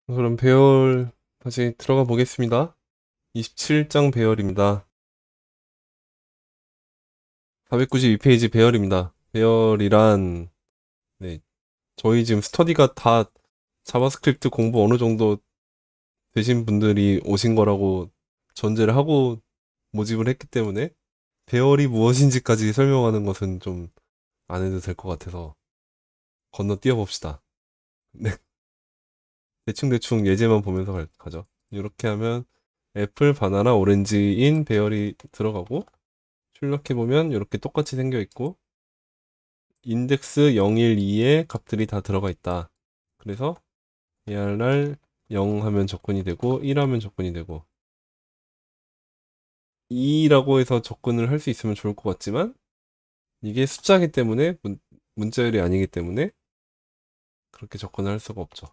그럼 배열 다시 들어가 보겠습니다. 27장 배열입니다. 492페이지 배열입니다. 배열이란 네, 저희 지금 스터디가 다 자바스크립트 공부 어느 정도 되신 분들이 오신 거라고 전제를 하고 모집을 했기 때문에 배열이 무엇인지까지 설명하는 것은 좀 안 해도 될 것 같아서 건너뛰어 봅시다. 네, 대충대충 예제만 보면서 가죠. 이렇게 하면 애플, 바나나, 오렌지인 배열이 들어가고 출력해보면 이렇게 똑같이 생겨 있고 인덱스 0, 1, 2에 값들이 다 들어가 있다. 그래서 ARR 0 하면 접근이 되고 1 하면 접근이 되고 2라고 해서 접근을 할 수 있으면 좋을 것 같지만 이게 숫자이기 때문에 문자열이 아니기 때문에 그렇게 접근을 할 수가 없죠.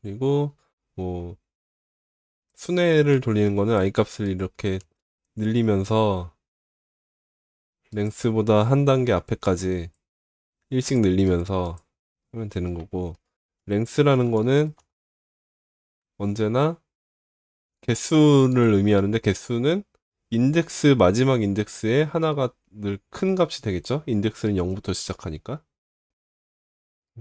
그리고 뭐 순회를 돌리는 거는 i 값을 이렇게 늘리면서 랭스보다 한 단계 앞에까지 1씩 늘리면서 하면 되는 거고 랭스라는 거는 언제나 개수를 의미하는데 개수는 인덱스 마지막 인덱스에 하나가 늘 큰 값이 되겠죠? 인덱스는 0부터 시작하니까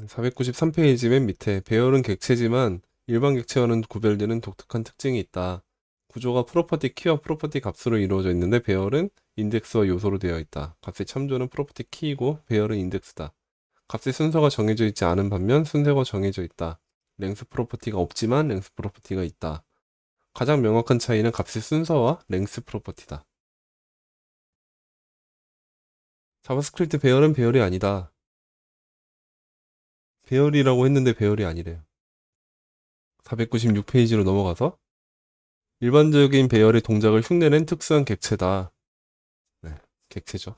493페이지 맨 밑에 배열은 객체지만 일반 객체와는 구별되는 독특한 특징이 있다. 구조가 프로퍼티 키와 프로퍼티 값으로 이루어져 있는데 배열은 인덱스와 요소로 되어 있다. 값의 참조는 프로퍼티 키이고 배열은 인덱스다. 값의 순서가 정해져 있지 않은 반면 순서가 정해져 있다. 랭스 프로퍼티가 없지만 랭스 프로퍼티가 있다. 가장 명확한 차이는 값의 순서와 랭스 프로퍼티다. 자바스크립트 배열은 배열이 아니다. 배열이라고 했는데 배열이 아니래요. 496페이지로 넘어가서 일반적인 배열의 동작을 흉내낸 특수한 객체다. 네, 객체죠.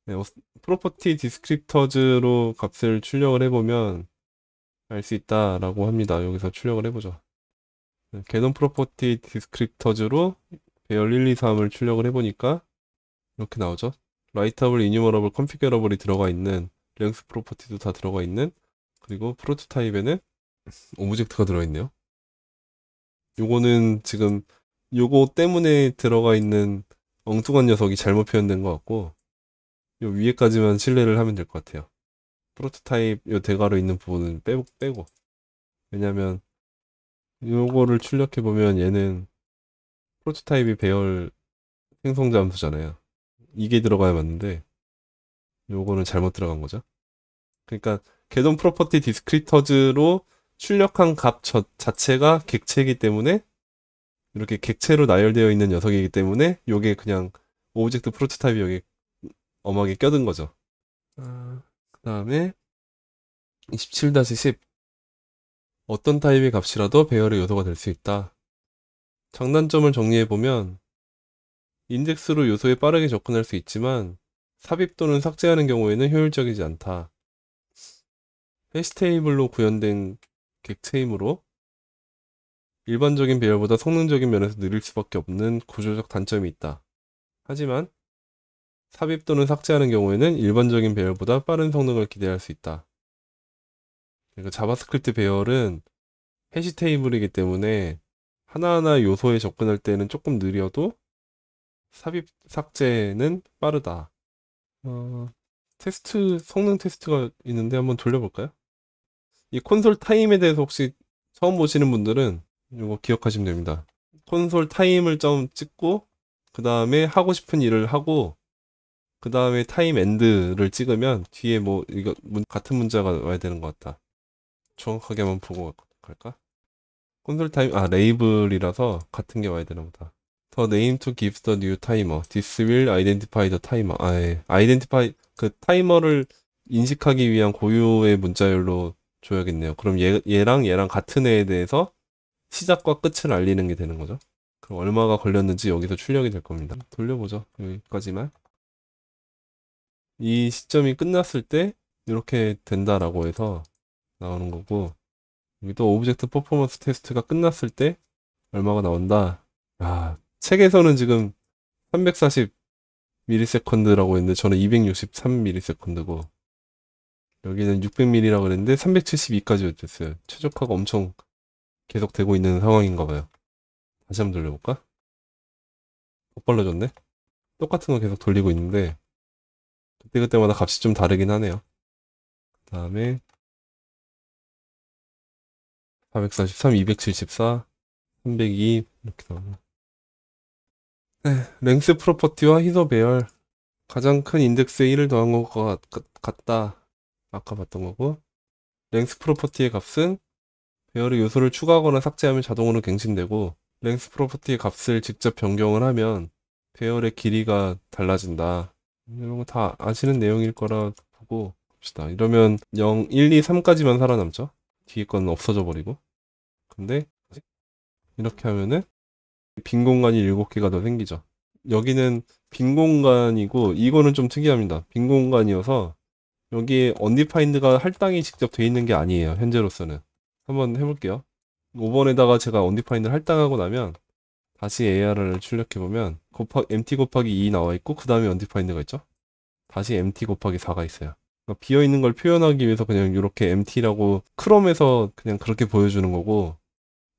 네, 프로퍼티 디스크립터즈로 값을 출력을 해보면 알 수 있다라고 합니다. 여기서 출력을 해보죠. 네, 개념 프로퍼티 디스크립터즈로 배열 1, 2, 3을 출력을 해보니까 이렇게 나오죠. 라이터블, 이뉴머러블, 컨피규러블이 들어가 있는 랭스 프로퍼티도 다 들어가 있는 그리고 프로토타입에는 오브젝트가 들어있네요. 요거는 지금 요거 때문에 들어가 있는 엉뚱한 녀석이 잘못 표현된 것 같고 요 위에까지만 신뢰를 하면 될 것 같아요. 프로토타입 요 대괄호 있는 부분은 빼고 왜냐면 요거를 출력해 보면 얘는 프로토타입이 배열 생성 잠수잖아요. 이게 들어가야 맞는데 요거는 잘못 들어간 거죠. 그러니까 개동 프로퍼티 디스크리터즈로 출력한 값 자체가 객체이기 때문에 이렇게 객체로 나열되어 있는 녀석이기 때문에 요게 그냥 오브젝트 프로토타입이 여기 엄하게 껴든 거죠. 그 다음에 27-10 어떤 타입의 값이라도 배열의 요소가 될 수 있다. 장단점을 정리해보면 인덱스로 요소에 빠르게 접근할 수 있지만 삽입 또는 삭제하는 경우에는 효율적이지 않다. 해시 테이블로 구현된 객체이므로 일반적인 배열보다 성능적인 면에서 느릴 수밖에 없는 구조적 단점이 있다. 하지만 삽입 또는 삭제하는 경우에는 일반적인 배열보다 빠른 성능을 기대할 수 있다. 그러니까 자바스크립트 배열은 해시 테이블이기 때문에 하나하나 요소에 접근할 때는 조금 느려도 삽입 삭제는 빠르다. 어, 성능 테스트가 있는데 한번 돌려볼까요? 이 콘솔 타임에 대해서 혹시 처음 보시는 분들은 이거 기억하시면 됩니다. 콘솔 타임을 좀 찍고 그 다음에 하고 싶은 일을 하고 그 다음에 타임 엔드를 찍으면 뒤에 뭐 이거 같은 문자가 와야 되는 것 같다. 정확하게 한번 보고 갈까? 콘솔 타임 레이블이라서 같은 게 와야 되나 보다. The name to give the new timer. This will identify the timer. identify 그 타이머를 인식하기 위한 고유의 문자열로 줘야겠네요. 그럼 얘랑 같은 애에 대해서 시작과 끝을 알리는 게 되는 거죠. 그럼 얼마가 걸렸는지 여기서 출력이 될 겁니다. 돌려보죠. 여기까지만. 이 시점이 끝났을 때 이렇게 된다라고 해서 나오는 거고 여기도 오브젝트 퍼포먼스 테스트가 끝났을 때 얼마가 나온다. 책에서는 지금 340 ms라고 했는데 저는 263 ms고 여기는 600mm라고 그랬는데 372까지 됐어요. 최적화가 엄청 계속 되고 있는 상황인가 봐요. 다시 한번 돌려볼까? 더 빨라졌네? 똑같은 거 계속 돌리고 있는데 그때그때마다 값이 좀 다르긴 하네요. 그 다음에 443, 274, 302 이렇게 나오고. 네, 랭스 프로퍼티와 희소 배열 가장 큰 인덱스에 1을 더한 것 같다. 아까 봤던 거고 랭스 프로퍼티의 값은 배열의 요소를 추가하거나 삭제하면 자동으로 갱신되고 랭스 프로퍼티의 값을 직접 변경을 하면 배열의 길이가 달라진다. 이런 거 다 아시는 내용일 거라 보고 봅시다. 이러면 0, 1, 2, 3까지만 살아남죠. 뒤에 건 없어져 버리고. 근데 이렇게 하면은 빈 공간이 7개가 더 생기죠. 여기는 빈 공간이고 이거는 좀 특이합니다. 빈 공간이어서 여기에 언디파인드가 할당이 직접 돼 있는 게 아니에요. 현재로서는. 한번 해볼게요. 5번에다가 제가 언디파인드를 할당하고 나면 다시 AR을 출력해보면 MT 곱하기 2 나와 있고 그 다음에 언디파인드가 있죠. 다시 MT 곱하기 4가 있어요. 그러니까 비어있는 걸 표현하기 위해서 그냥 이렇게 MT라고 크롬에서 그냥 그렇게 보여주는 거고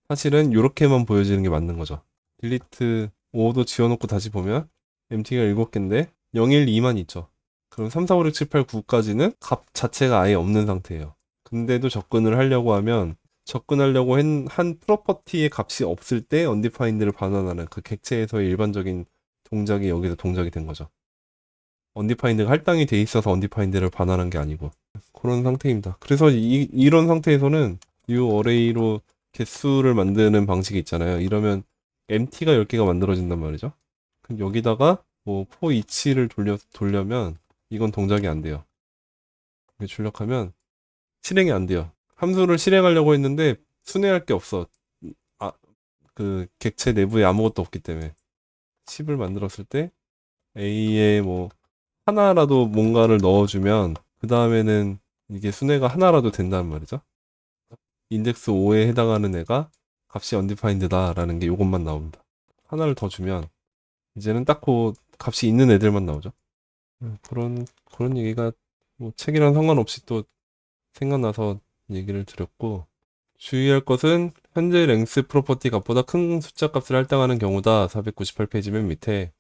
사실은 이렇게만 보여지는 게 맞는 거죠. 딜리트 5도 지워놓고 다시 보면 MT가 7개인데 0, 1, 2만 있죠. 그럼 3, 4, 5, 6, 7, 8, 9까지는 값 자체가 아예 없는 상태예요. 근데도 접근을 하려고 하면 접근하려고 한 프로퍼티의 값이 없을 때 언디파인드를 반환하는 그 객체에서의 일반적인 동작이 여기서 동작이 된 거죠. 언디파인드가 할당이 돼 있어서 언디파인드를 반환한 게 아니고 그런 상태입니다. 그래서 이런 상태에서는 이 어레이로 개수를 만드는 방식이 있잖아요. 이러면 MT가 10개가 만들어진단 말이죠. 그럼 여기다가 뭐 for each를 돌려면 이건 동작이 안 돼요. 이렇게 출력하면 실행이 안 돼요. 함수를 실행하려고 했는데 순회할 게 없어. 그 객체 내부에 아무것도 없기 때문에 10을 만들었을 때 A에 뭐 하나라도 뭔가를 넣어주면 그 다음에는 이게 순회가 하나라도 된다는 말이죠. 인덱스 5에 해당하는 애가 값이 undefined다 라는 게 이것만 나옵니다. 하나를 더 주면 이제는 딱 그 값이 있는 애들만 나오죠. 그런 얘기가 뭐 책이랑 상관없이 또 생각나서 얘기를 드렸고 주의할 것은 현재 랭스 프로퍼티 값보다 큰 숫자 값을 할당하는 경우다. 498페이지 맨 밑에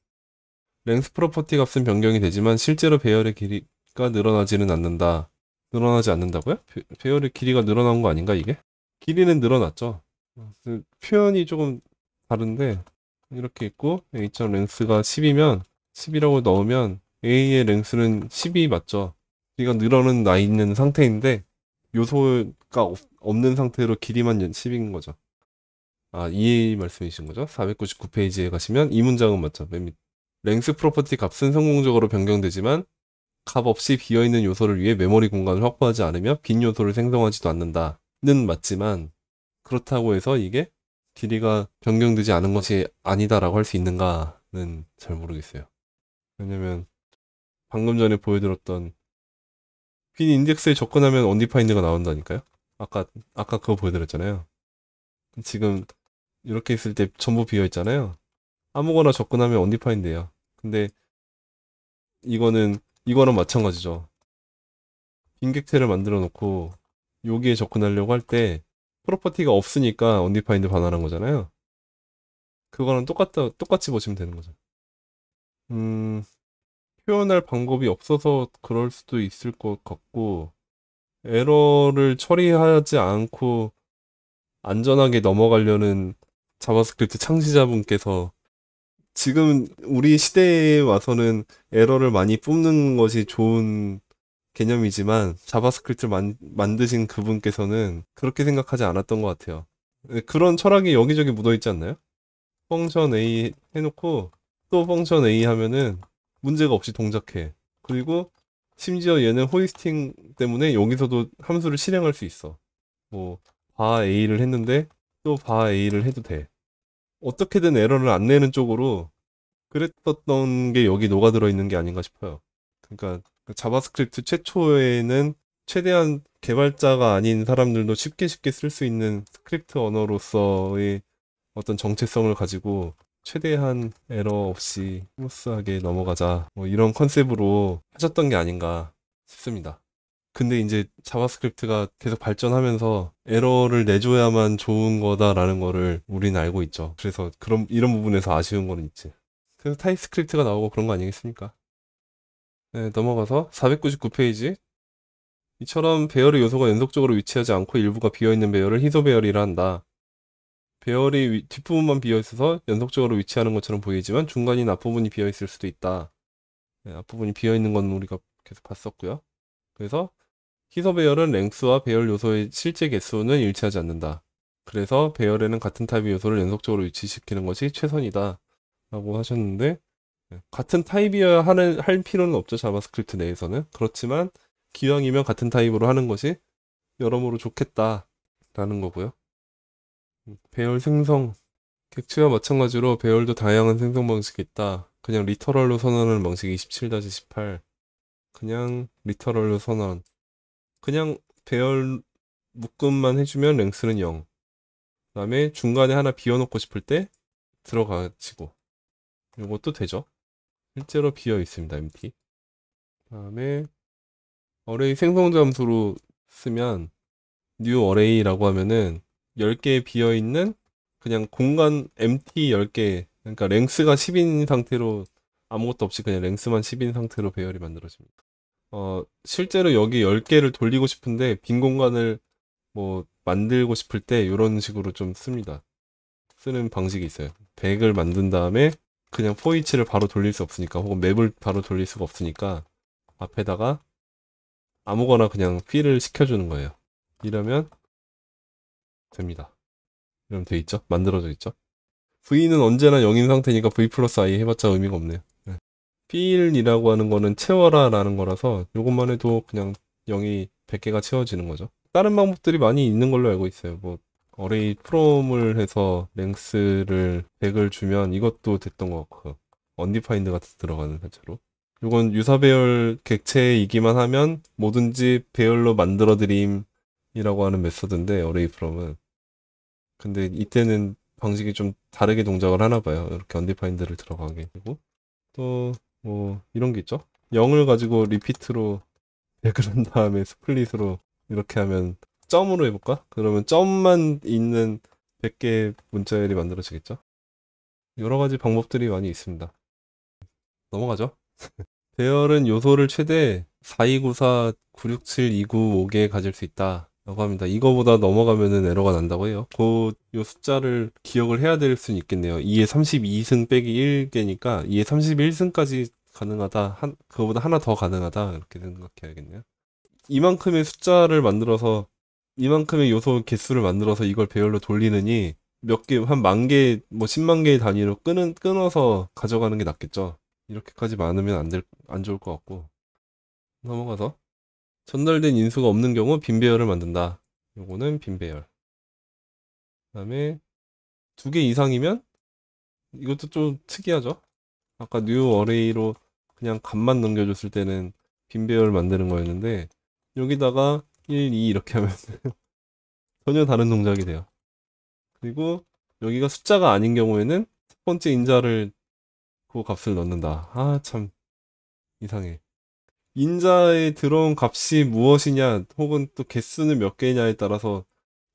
랭스 프로퍼티 값은 변경이 되지만 실제로 배열의 길이가 늘어나지는 않는다. 늘어나지 않는다고요? 배열의 길이가 늘어난 거 아닌가 이게? 길이는 늘어났죠. 그 표현이 조금 다른데 이렇게 있고 A.랭스가 10이면 10이라고 넣으면 A의 랭스는 10이 맞죠. 길이가 늘어나 있는 상태인데 요소가 없는 상태로 길이만 10인 거죠. 아, 이 말씀이신 거죠? 499페이지에 가시면 이 문장은 맞죠. 랭스 프로퍼티 값은 성공적으로 변경되지만 값 없이 비어있는 요소를 위해 메모리 공간을 확보하지 않으며 빈 요소를 생성하지도 않는다는 맞지만 그렇다고 해서 이게 길이가 변경되지 않은 것이 아니다라고 할 수 있는가는 잘 모르겠어요. 왜냐면 방금 전에 보여드렸던 빈 인덱스에 접근하면 언디파인드가 나온다니까요. 아까 그거 보여드렸잖아요. 지금 이렇게 있을 때 전부 비어 있잖아요. 아무거나 접근하면 언디파인드예요. 근데 이거는 마찬가지죠. 빈 객체를 만들어 놓고 여기에 접근하려고 할 때 프로퍼티가 없으니까 언디파인드 반환한 거잖아요. 그거는 똑같이 보시면 되는 거죠. 표현할 방법이 없어서 그럴 수도 있을 것 같고 에러를 처리하지 않고 안전하게 넘어가려는 자바스크립트 창시자분께서 지금 우리 시대에 와서는 에러를 많이 뿜는 것이 좋은 개념이지만 자바스크립트를 만드신 그분께서는 그렇게 생각하지 않았던 것 같아요. 그런 철학이 여기저기 묻어 있지 않나요? 펑션 A 해놓고 또 펑션 A 하면은 문제가 없이 동작해. 그리고 심지어 얘는 호이스팅 때문에 여기서도 함수를 실행할 수 있어. 뭐 바 A를 했는데 또 바 A를 해도 돼. 어떻게든 에러를 안 내는 쪽으로 그랬었던 게 여기 녹아들어 있는 게 아닌가 싶어요. 그러니까 자바스크립트 최초에는 최대한 개발자가 아닌 사람들도 쉽게 쓸 수 있는 스크립트 언어로서의 어떤 정체성을 가지고 최대한 에러 없이 스무스하게 넘어가자 뭐 이런 컨셉으로 하셨던 게 아닌가 싶습니다. 근데 이제 자바스크립트가 계속 발전하면서 에러를 내줘야만 좋은 거다라는 거를 우리는 알고 있죠. 그래서 이런 부분에서 아쉬운 거는 있지. 그래서 타입스크립트가 나오고 그런 거 아니겠습니까? 네, 넘어가서 499페이지. 이처럼 배열의 요소가 연속적으로 위치하지 않고 일부가 비어있는 배열을 희소 배열이라 한다. 배열이 뒷부분만 비어있어서 연속적으로 위치하는 것처럼 보이지만 중간이나 앞부분이 비어있을 수도 있다. 네, 앞부분이 비어있는 건 우리가 계속 봤었고요. 그래서 희소 배열은 랭스와 배열 요소의 실제 개수는 일치하지 않는다. 그래서 배열에는 같은 타입의 요소를 연속적으로 위치시키는 것이 최선이다. 라고 하셨는데, 같은 타입이어야 할 필요는 없죠. 자바스크립트 내에서는. 그렇지만 기왕이면 같은 타입으로 하는 것이 여러모로 좋겠다 라는 거고요. 배열 생성 객체와 마찬가지로 배열도 다양한 생성 방식이 있다. 그냥 리터럴로 선언하는 방식이 27-18. 그냥 리터럴로 선언. 그냥 배열 묶음만 해주면 랭스는 0. 그 다음에 중간에 하나 비워놓고 싶을 때 들어가지고 이것도 되죠. 실제로 비어 있습니다. MT. 그 다음에 어레이 생성 잠수로 쓰면 new array라고 하면은 10개 비어있는 그냥 공간 empty 10개, 그러니까 랭스가 10인 상태로 아무것도 없이 그냥 랭스만 10인 상태로 배열이 만들어집니다. 실제로 여기 10개를 돌리고 싶은데 빈 공간을 뭐 만들고 싶을 때 이런 식으로 좀 씁니다. 쓰는 방식이 있어요. 100을 만든 다음에 그냥 포이치를 바로 돌릴 수 없으니까, 혹은 맵을 바로 돌릴 수가 없으니까 앞에다가 아무거나 그냥 필을 시켜주는 거예요. 이러면 됩니다. 이러면 돼 있죠? 만들어져 있죠? V는 언제나 0인 상태니까 V 플러스 I 해봤자 의미가 없네요. 네. 필이라고 하는 거는 채워라 라는 거라서 이것만 해도 그냥 0이 100개가 채워지는 거죠. 다른 방법들이 많이 있는 걸로 알고 있어요. 뭐 어레이 프롬을 해서 랭스를 100을 주면 이것도 됐던 것 같고, 언디파인드 같은 들어가는 회차로. 이건 유사 배열 객체이기만 하면 뭐든지 배열로 만들어 드림이라고 하는 메서드인데, 어레이 프롬은. 근데 이때는 방식이 좀 다르게 동작을 하나 봐요. 이렇게 언디파인드를 들어가게 되고, 또 뭐 이런 게 있죠. 0을 가지고 리피트로 100을 한 다음에 스플릿으로 이렇게 하면 점으로 해볼까? 그러면 점만 있는 100개의 문자열이 만들어지겠죠? 여러 가지 방법들이 많이 있습니다. 넘어가죠. 배열은 요소를 최대 4294, 967, 295개 가질 수 있다 라고 합니다. 이거보다 넘어가면은 에러가 난다고 해요. 요 숫자를 기억을 해야 될 수는 있겠네요. 2에 32승 빼기 1개니까 2에 31승까지 가능하다. 그거보다 하나 더 가능하다. 이렇게 생각해야겠네요. 이만큼의 숫자를 만들어서, 이만큼의 요소 개수를 만들어서 이걸 배열로 돌리느니 몇 개, 한 10,000개, 뭐 10만 개의 단위로 끊어서 가져가는 게 낫겠죠. 이렇게까지 많으면 안 좋을 것 같고. 넘어가서 전달된 인수가 없는 경우 빈 배열을 만든다. 요거는 빈 배열. 그 다음에 2개 이상이면 이것도 좀 특이하죠. 아까 뉴 어레이로 그냥 값만 넘겨줬을 때는 빈 배열 만드는 거였는데, 여기다가 1, 2 이렇게 하면 전혀 다른 동작이 돼요. 그리고 여기가 숫자가 아닌 경우에는 첫 번째 인자를 그 값을 넣는다. 아, 참 이상해. 인자에 들어온 값이 무엇이냐, 혹은 또 개수는 몇 개냐에 따라서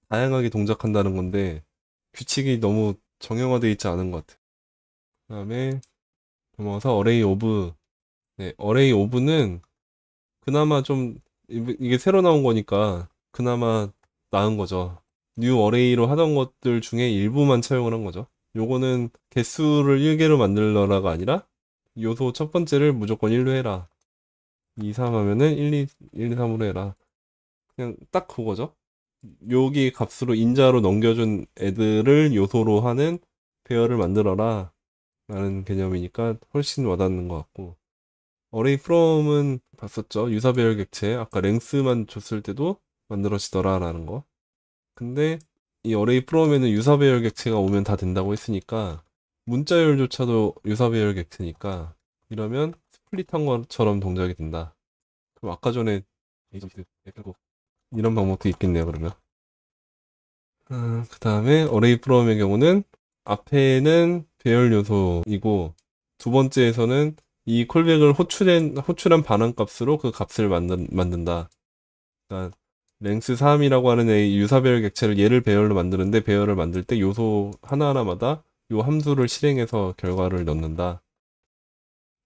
다양하게 동작한다는 건데, 규칙이 너무 정형화되어 있지 않은 것 같아요. 그 다음에 넘어가서 어레이 오브. 네, 어레이 오브는 그나마 좀, 이게 새로 나온 거니까 그나마 나은 거죠. 뉴 어레이로 하던 것들 중에 일부만 차용을 한 거죠. 요거는 개수를 1개로 만들러라가 아니라 요소 첫 번째를 무조건 1로 해라. 2, 3 하면은 1, 2, 3으로 해라. 그냥 딱 그거죠. 여기 값으로 인자로 넘겨준 애들을 요소로 하는 배열을 만들어라 라는 개념이니까 훨씬 와닿는 것 같고, 어레이 프롬은 봤었죠. 유사 배열 객체. 아까 랭스만 줬을 때도 만들어지더라 라는 거. 근데 이 어레이 프롬에는 유사 배열 객체가 오면 다 된다고 했으니까, 문자열조차도 유사 배열 객체니까 이러면 스플릿한 것처럼 동작이 된다. 그럼 아까 전에 이런 방법도 있겠네요. 그러면 그 다음에 어레이 프롬의 경우는 앞에는 배열 요소이고, 두 번째에서는 이 콜백을 호출한 반환 값으로 그 값을 만든다. 그러니까 랭스 3이라고 하는 유사배열 객체를 얘를 배열로 만드는데 배열을 만들 때 요소 하나하나마다 요 함수를 실행해서 결과를 넣는다.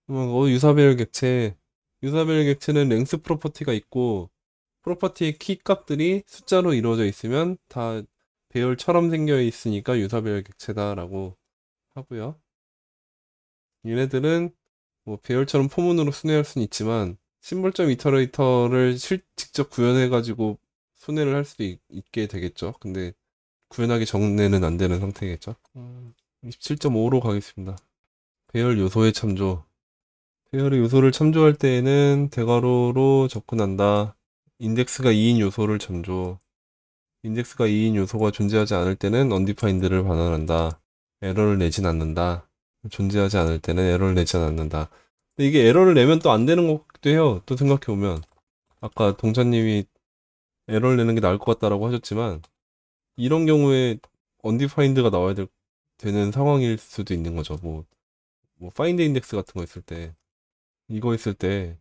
유사배열 객체는 랭스 프로퍼티가 있고 프로퍼티의 키 값들이 숫자로 이루어져 있으면 다 배열처럼 생겨 있으니까 유사배열 객체다라고 하고요. 얘네들은 뭐 배열처럼 포문으로 순회할 수는 있지만 심볼점 이터레이터를 직접 구현해가지고 순회를 할 수도 있게 되겠죠. 근데 구현하기 전에는 안 되는 상태겠죠. 27.5로 가겠습니다. 배열 요소의 참조. 배열의 요소를 참조할 때에는 대괄호로 접근한다. 인덱스가 2인 요소를 참조. 인덱스가 2인 요소가 존재하지 않을 때는 undefined를 반환한다. 에러를 내진 않는다. 존재하지 않을 때는 에러를 내지 않는다. 근데 이게 에러를 내면 또 안 되는 것 같기도 해요. 또 생각해보면. 아까 동찬님이 에러를 내는 게 나을 것 같다라고 하셨지만, 이런 경우에 undefined가 나와야 되는 상황일 수도 있는 거죠. 뭐 find index 같은 거 있을 때, 이거 있을 때,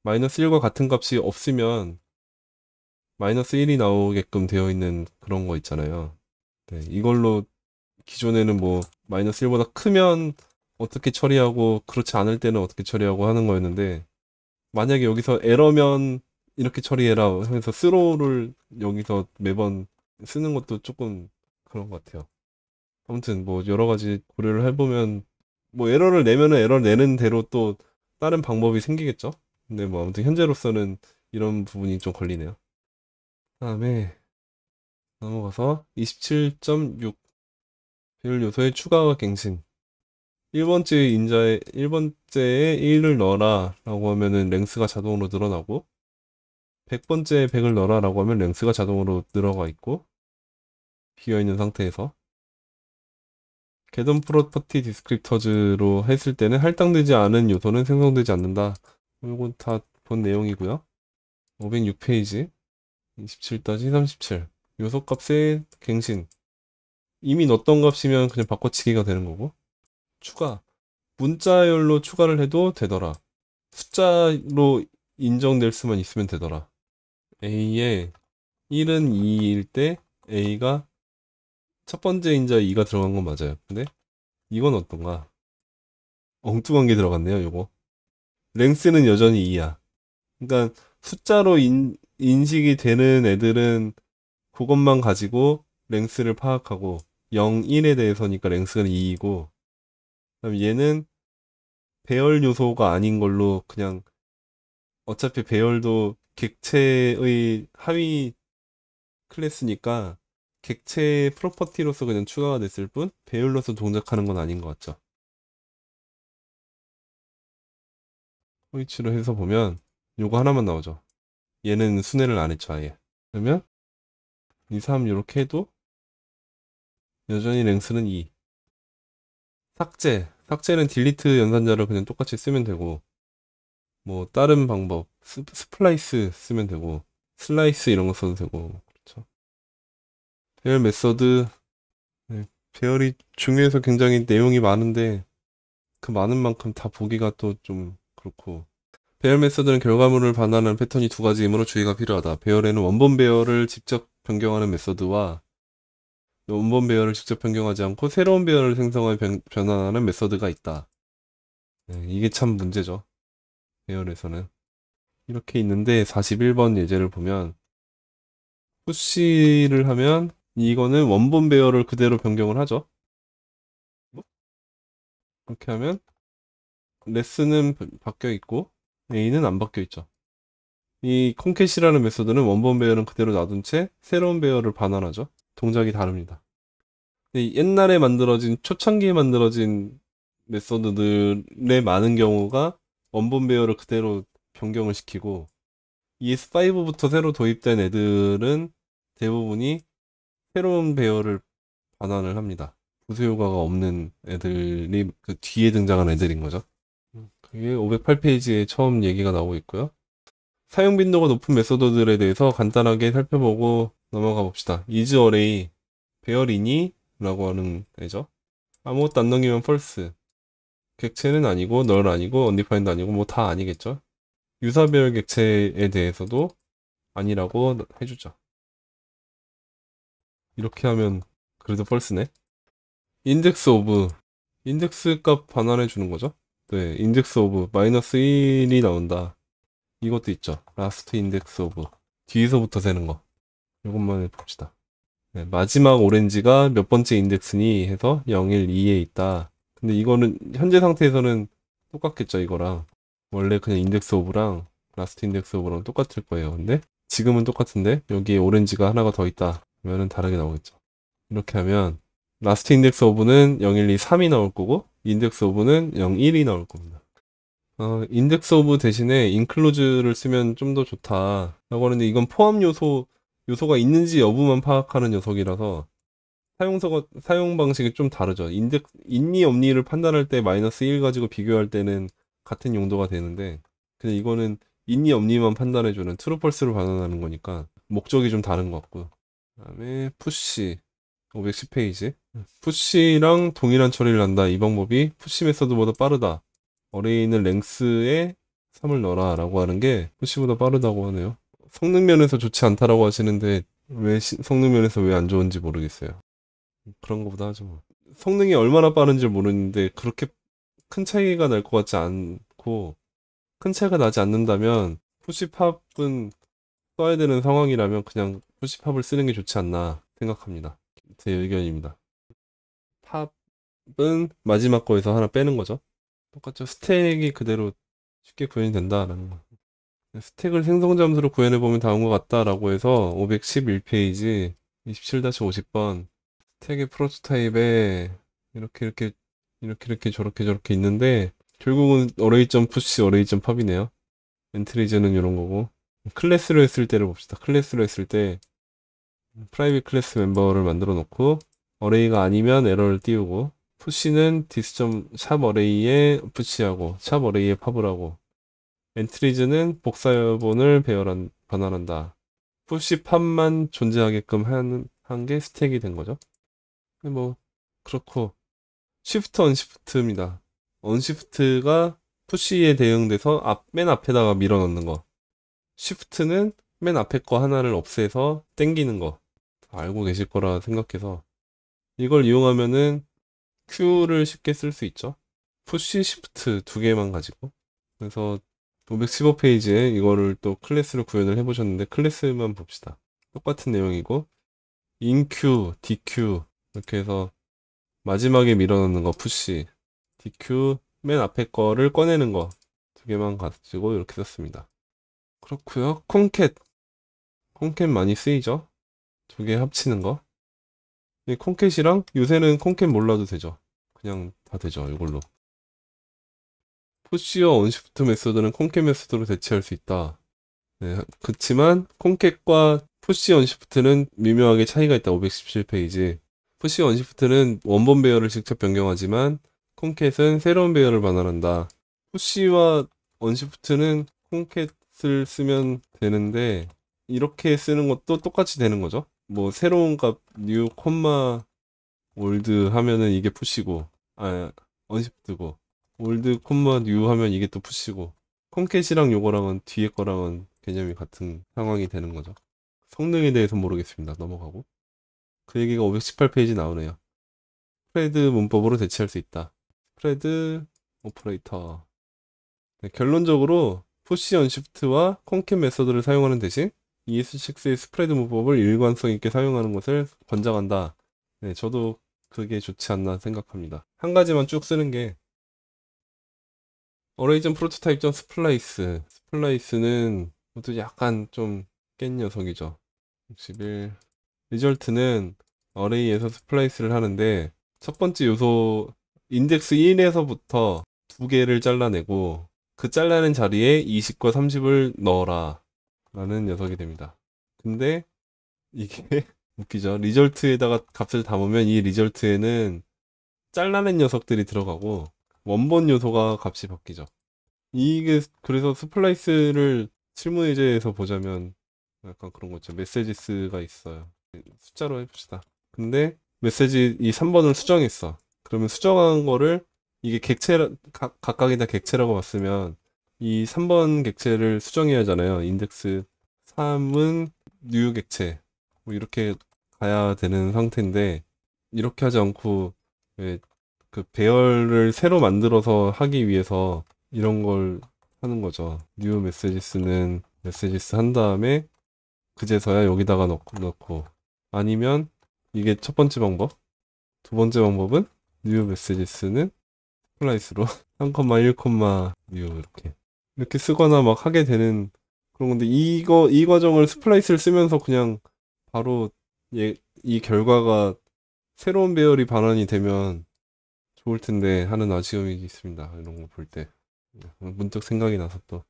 마이너스 1과 같은 값이 없으면, 마이너스 1이 나오게끔 되어 있는 그런 거 있잖아요. 네, 이걸로 기존에는 뭐 마이너스 1보다 크면 어떻게 처리하고 그렇지 않을 때는 어떻게 처리하고 하는 거였는데 만약에 여기서 에러면 이렇게 처리해라 해서 스로우를 여기서 매번 쓰는 것도 조금 그런 것 같아요. 아무튼 뭐 여러 가지 고려를 해보면 뭐 에러를 내면은 에러 내는 대로 또 다른 방법이 생기겠죠. 근데 뭐 아무튼 현재로서는 이런 부분이 좀 걸리네요. 그다음에 넘어가서 27.6 배열 요소의 추가와 갱신. 1번째에 1을 넣어라 라고 하면은 랭스가 자동으로 늘어나고 100번째에 100을 넣어라 라고 하면 랭스가 자동으로 늘어가 있고 비어있는 상태에서 개던 프로퍼티 디스크립터즈로 했을 때는 할당되지 않은 요소는 생성되지 않는다. 이건 다 본 내용이고요. 506페이지 27-37 요소값의 갱신. 이미 넣었던 값이면 그냥 바꿔치기가 되는 거고 추가 문자열로 추가를 해도 되더라. 숫자로 인정될 수만 있으면 되더라. A에 1은 2일 때 A가 첫 번째 인자 2가 들어간 건 맞아요. 근데 이건 어떤가? 엉뚱한 게 들어갔네요, 요거. 랭스는 여전히 2야. 그러니까 숫자로 인식이 되는 애들은 그것만 가지고 랭스를 파악하고 0, 1에 대해서니까 랭스는 2이고 그다음 얘는 배열 요소가 아닌 걸로 그냥 어차피 배열도 객체의 하위 클래스니까 객체 프로퍼티로서 그냥 추가가 됐을 뿐 배열로서 동작하는 건 아닌 것 같죠. 호이치로 해서 보면 요거 하나만 나오죠. 얘는 순회를 안 했죠, 아예. 그러면 2, 3 이렇게 해도 여전히 랭스는 2. 삭제는 딜리트 연산자를 그냥 똑같이 쓰면 되고 뭐 다른 방법 스플라이스 쓰면 되고 슬라이스 이런 거 써도 되고 그렇죠. 배열 메서드 네, 배열이 중요해서 굉장히 내용이 많은데 그 많은 만큼 다 보기가 또 좀 그렇고 배열 메서드는 결과물을 반환하는 패턴이 두 가지이므로 주의가 필요하다. 배열에는 원본 배열을 직접 변경하는 메서드와 원본 배열을 직접 변경하지 않고 새로운 배열을 생성하여 변환하는 메서드가 있다. 네, 이게 참 문제죠. 배열에서는 이렇게 있는데 41번 예제를 보면 푸시를 하면 이거는 원본 배열을 그대로 변경을 하죠. 이렇게 하면 레스는 바뀌어 있고 A는 안 바뀌어 있죠. 이 콘캣이라는 메소드는 원본 배열은 그대로 놔둔 채 새로운 배열을 반환하죠. 동작이 다릅니다. 옛날에 만들어진 초창기에 만들어진 메소드들의 많은 경우가 원본 배열을 그대로 변경을 시키고 ES5부터 새로 도입된 애들은 대부분이 새로운 배열을 반환을 합니다. 부수 효과가 없는 애들이 그 뒤에 등장한 애들인 거죠. 그게 508페이지에 처음 얘기가 나오고 있고요. 사용 빈도가 높은 메소드들에 대해서 간단하게 살펴보고 넘어가 봅시다. is array 배열이니? 라고 하는 애죠. 아무것도 안 넘기면 false. 객체는 아니고 null 아니고 undefined 아니고 뭐 다 아니겠죠. 유사배열 객체에 대해서도 아니라고 해주죠. 이렇게 하면 그래도 펄스네. 인덱스 오브, 인덱스 값 반환해 주는 거죠. 네, 인덱스 오브 마이너스 1이 나온다. 이것도 있죠. 라스트 인덱스 오브. 뒤에서부터 세는 거. 이것만 봅시다. 네, 마지막 오렌지가 몇 번째 인덱스니 해서 0, 1, 2에 있다. 근데 이거는 현재 상태에서는 똑같겠죠, 이거랑. 원래 그냥 인덱스 오브랑 라스트 인덱스 오브랑 똑같을 거예요. 근데 지금은 똑같은데 여기에 오렌지가 하나가 더 있다. 그러면은 다르게 나오겠죠. 이렇게 하면 라스트 인덱스 오브는 0, 1, 2, 3이 나올 거고 인덱스 오브는 0, 1이 나올 겁니다. 인덱스 오브 대신에 인클로즈를 쓰면 좀 더 좋다 라고 하는데 이건 포함 요소가 있는지 여부만 파악하는 녀석이라서 사용 방식이 좀 다르죠. 있니 없니를 판단할 때 마이너스 1 가지고 비교할 때는 같은 용도가 되는데 근데 이거는 있니 없니만 판단해주는 트루 펄스로 반환하는 거니까 목적이 좀 다른 것 같고요. 그다음에 푸시 510페이지 푸시랑 동일한 처리를 한다. 이 방법이 푸시 메서드보다 빠르다. 어레이 있는 랭스에 3을 넣어라 라고 하는 게 푸시보다 빠르다고 하네요. 성능 면에서 좋지 않다라고 하시는데 왜 성능 면에서 왜 안 좋은지 모르겠어요. 그런 거보다 하죠 뭐. 성능이 얼마나 빠른지 모르는데 그렇게 큰 차이가 날 것 같지 않고 큰 차이가 나지 않는다면 푸시팝은 써야 되는 상황이라면 그냥 푸시팝을 쓰는 게 좋지 않나 생각합니다. 제 의견입니다. 팝은 마지막 거에서 하나 빼는 거죠. 똑같죠. 스택이 그대로 쉽게 구현이 된다라는 거. 스택을 생성 잠수로 구현해 보면 다음과 같다라고 해서 511페이지 27-50번 스택의 프로토타입에 이렇게 저렇게 있는데 결국은 어레이.푸시 어레이.팝이네요. 엔트리즈는 이런 거고 클래스로 했을 때를 봅시다. 클래스로 했을 때 프라이빗 클래스 멤버를 만들어 놓고 어레이가 아니면 에러를 띄우고 푸시는 디스.샵 어레이에 푸시하고 샵 어레이에 팝을 하고 엔트리즈는 복사 여본을 반환한다. 푸시 팝만 존재하게끔 한 게 스택이 된 거죠. 뭐 그렇고 시프트 언시프트입니다. 언시프트가 푸시에 대응돼서 맨 앞에다가 밀어 넣는 거. 시프트는 맨 앞에 거 하나를 없애서 땡기는 거. 알고 계실 거라 생각해서 이걸 이용하면은 Q를 쉽게 쓸 수 있죠. 푸시 시프트 두 개만 가지고. 그래서 515페이지에 이거를 또 클래스로 구현을 해보셨는데 클래스만 봅시다. 똑같은 내용이고 인Q, DQ 이렇게 해서 마지막에 밀어넣는 거 푸시, DQ 맨 앞에 거를 꺼내는 거 두 개만 가지고 이렇게 썼습니다. 그렇고요. 콩캣 많이 쓰이죠. 두 개 합치는 거. 이 콩캣이랑 요새는 콩캣 몰라도 되죠. 그냥 다 되죠. 이걸로. 푸시와 언시프트 메소드는 콩캣 메소드로 대체할 수 있다. 네, 그렇지만 콩캣과 푸시 언시프트는 미묘하게 차이가 있다. 517페이지. 푸시 언시프트는 원본 배열을 직접 변경하지만 콩캣은 새로운 배열을 반환한다. 푸시와 언시프트는 콩캣을 쓰면 되는데 이렇게 쓰는 것도 똑같이 되는 거죠. 뭐 새로운 값 뉴 콤마 올드 하면은 이게 푸시고 언시프트고 올드 콤마 뉴 하면 이게 또 푸시고 콩캣이랑 요거랑은 뒤에 거랑은 개념이 같은 상황이 되는 거죠. 성능에 대해서 모르겠습니다. 넘어가고 그 얘기가 518페이지 나오네요. 스프레드 문법으로 대체할 수 있다. 스프레드 오퍼레이터. 네, 결론적으로 푸시 언시프트와 콩캣 메서드를 사용하는 대신 ES6의 스프레드 문법을 일관성 있게 사용하는 것을 권장한다. 네, 저도 그게 좋지 않나 생각합니다. 한 가지만 쭉 쓰는 게 어레이전 프로토타입 스플라이스는 또 약간 좀 깬 녀석이죠. 61 리절트는 어레이에서 스플라이스를 하는데 첫 번째 요소 인덱스 1에서부터 두 개를 잘라내고 그 잘라낸 자리에 20과 30을 넣어라 라는 녀석이 됩니다. 근데 이게 웃기죠. 리절트에다가 값을 담으면 이 리절트에는 잘라낸 녀석들이 들어가고 원본 요소가 값이 바뀌죠. 이게 그래서 스플라이스를 실무 예제에서 보자면 약간 그런 거죠. 메시지스가 있어요. 숫자로 해봅시다. 근데 메시지 이 3번을 수정했어. 그러면 수정한 거를 이게 각각이 다 객체라고 봤으면 이 3번 객체를 수정해야 하잖아요. 인덱스 3은 뉴 객체. 뭐 이렇게 가야 되는 상태인데, 이렇게 하지 않고, 왜 그 배열을 새로 만들어서 하기 위해서 이런 걸 하는 거죠. 뉴 메시지스는 메시지스 한 다음에 그제서야 여기다가 넣고 아니면 이게 첫 번째 방법. 두 번째 방법은 뉴 메시지스는 스플라이스로 3,1, 뉴 이렇게 쓰거나 막 하게 되는 그런 건데 이 과정을 스플라이스를 쓰면서 그냥 바로 이 결과가 새로운 배열이 반환이 되면 좋을 텐데 하는 아쉬움이 있습니다. 이런 거 볼 때. 문득 생각이 나서 또.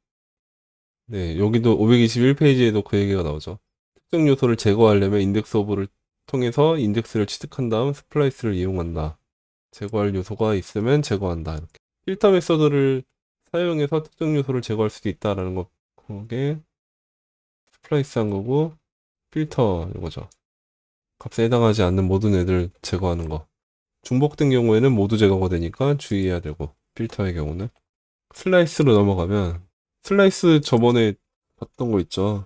네, 여기도 521페이지에도 그 얘기가 나오죠. 특정 요소를 제거하려면 인덱스 오브를 통해서 인덱스를 취득한 다음 스플라이스를 이용한다. 제거할 요소가 있으면 제거한다. 이렇게. 필터 메서드를 사용해서 특정 요소를 제거할 수도 있다라는 거. 그게 스플라이스 한 거고, 필터 이거죠. 값에 해당하지 않는 모든 애들 제거하는 거. 중복된 경우에는 모두 제거가 되니까 주의해야 되고, 필터의 경우는. 슬라이스로 넘어가면, 슬라이스 저번에 봤던 거 있죠.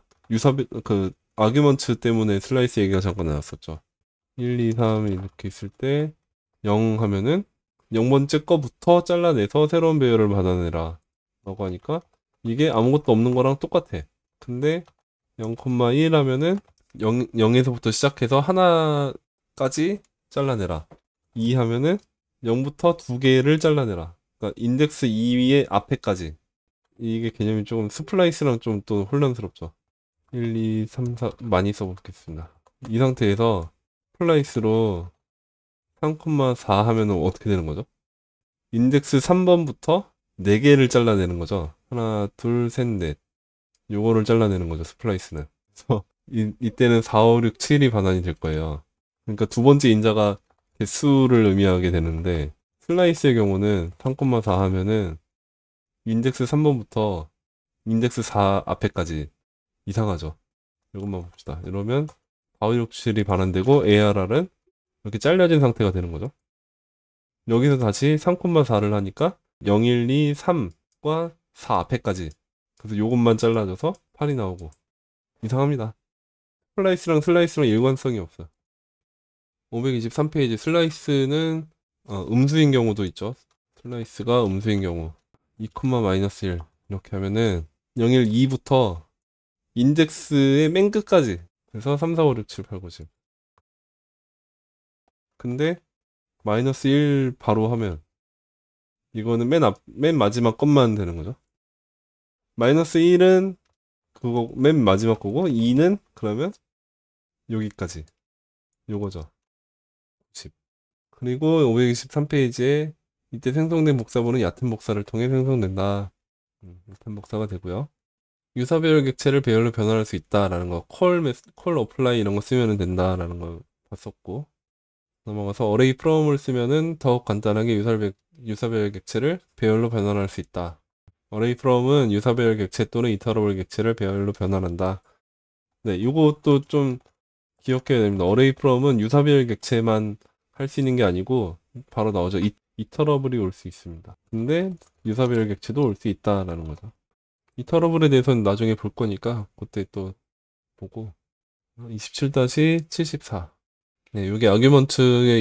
아규먼트 때문에 슬라이스 얘기가 잠깐 나왔었죠. 1, 2, 3 이렇게 있을 때, 0 하면은, 0번째 거부터 잘라내서 새로운 배열을 받아내라. 라고 하니까, 이게 아무것도 없는 거랑 똑같아. 근데, 0,1 하면은, 0에서부터 시작해서 하나까지 잘라내라. 2 하면은 0부터 2개를 잘라내라. 그러니까 인덱스 2의 앞에까지. 이게 개념이 조금 스플라이스랑 좀 또 혼란스럽죠. 1, 2, 3, 4 많이 써보겠습니다. 이 상태에서 스플라이스로 3,4 하면은 어떻게 되는 거죠? 인덱스 3번부터 4개를 잘라내는 거죠. 하나, 둘, 셋, 넷. 요거를 잘라내는 거죠, 스플라이스는. 그래서 이때는 4, 5, 6, 7이 반환이 될 거예요. 그러니까 두 번째 인자가 개수를 의미하게 되는데 슬라이스의 경우는 3,4 하면은 인덱스 3번부터 인덱스 4 앞에까지 이상하죠. 이것만 봅시다. 이러면 4, 5, 6, 7이 반환되고 ARR은 이렇게 잘려진 상태가 되는 거죠. 여기서 다시 3,4를 하니까 0, 1, 2, 3과 4 앞에까지. 그래서 요것만 잘라줘서 8이 나오고 이상합니다. 슬라이스랑 일관성이 없어요. 523페이지 슬라이스는 음수인 경우도 있죠. 슬라이스가 음수인 경우 2, 마이너스 1 이렇게 하면은 0, 1, 2부터 인덱스의 맨 끝까지 그래서 3, 4, 5, 6, 7, 8, 9, 10 근데 마이너스 1 바로 하면 이거는 맨 마지막 것만 되는 거죠. 마이너스 1은 그거 맨 마지막 거고 2는 그러면 여기까지 요거죠. 10. 그리고 523페이지에 이때 생성된 복사본은 얕은 복사를 통해 생성된다. 얕은 복사가 되고요. 유사배열 객체를 배열로 변환할 수 있다라는 거, 콜 어플라이 이런 거 쓰면 된다라는 거 봤었고, 넘어가서 어레이 프롬을 쓰면은 더욱 간단하게 유사배열 객체를 배열로 변환할 수 있다. 어레이 프롬은 유사배열 객체 또는 이터러블 객체를 배열로 변환한다. 네, 이것도 좀 기억해야 됩니다. 어레이 프롬은 유사배열 객체만 할 수 있는 게 아니고 바로 나오죠. 이터러블이 올 수 있습니다. 근데 유사배열 객체도 올 수 있다라는 거죠. 이터러블에 대해서는 나중에 볼 거니까 그때 또 보고 27-74 네, 이게 아규먼트가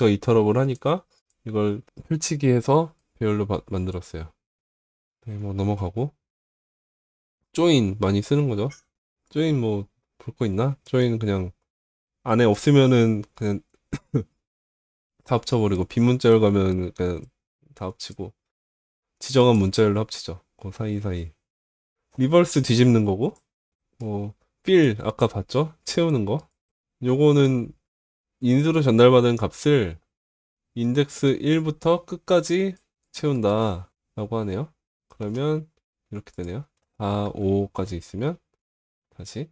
이터러블 하니까 이걸 펼치기 해서 배열로 만들었어요. 네, 뭐 넘어가고 조인 많이 쓰는 거죠. 조인 뭐 볼 거 있나? 조인 그냥 안에 없으면은 그냥 다 합쳐버리고 빈 문자열 가면 그냥 다 합치고 지정한 문자열로 합치죠. 그 사이사이 리버스 뒤집는 거고 뭐 필 아까 봤죠? 채우는 거 요거는 인수로 전달받은 값을 인덱스 1부터 끝까지 채운다 라고 하네요. 그러면 이렇게 되네요. 4, 5까지 있으면 다시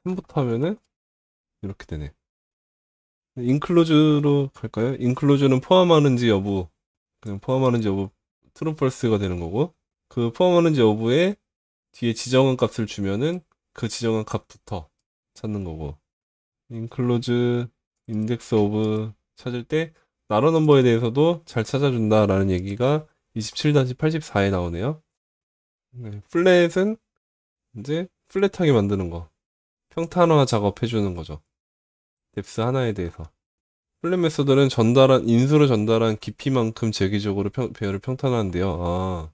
3부터 하면은 이렇게 되네. 인클로즈로 갈까요? 인클로즈는 포함하는지 여부 그냥 포함하는지 여부 트루 펄스가 되는 거고 그 포함하는지 여부에 뒤에 지정한 값을 주면은 그 지정한 값부터 찾는 거고 인클로즈 인덱스 오브 찾을 때 나로 넘버에 대해서도 잘 찾아준다라는 얘기가 27-84에 나오네요. 네, 플랫은 이제 플랫하게 만드는 거. 평탄화 작업해주는 거죠. 뎁스 하나에 대해서. 플랫 메소드는 인수로 전달한 깊이만큼 재기적으로 배열을 평탄화한대요. 아,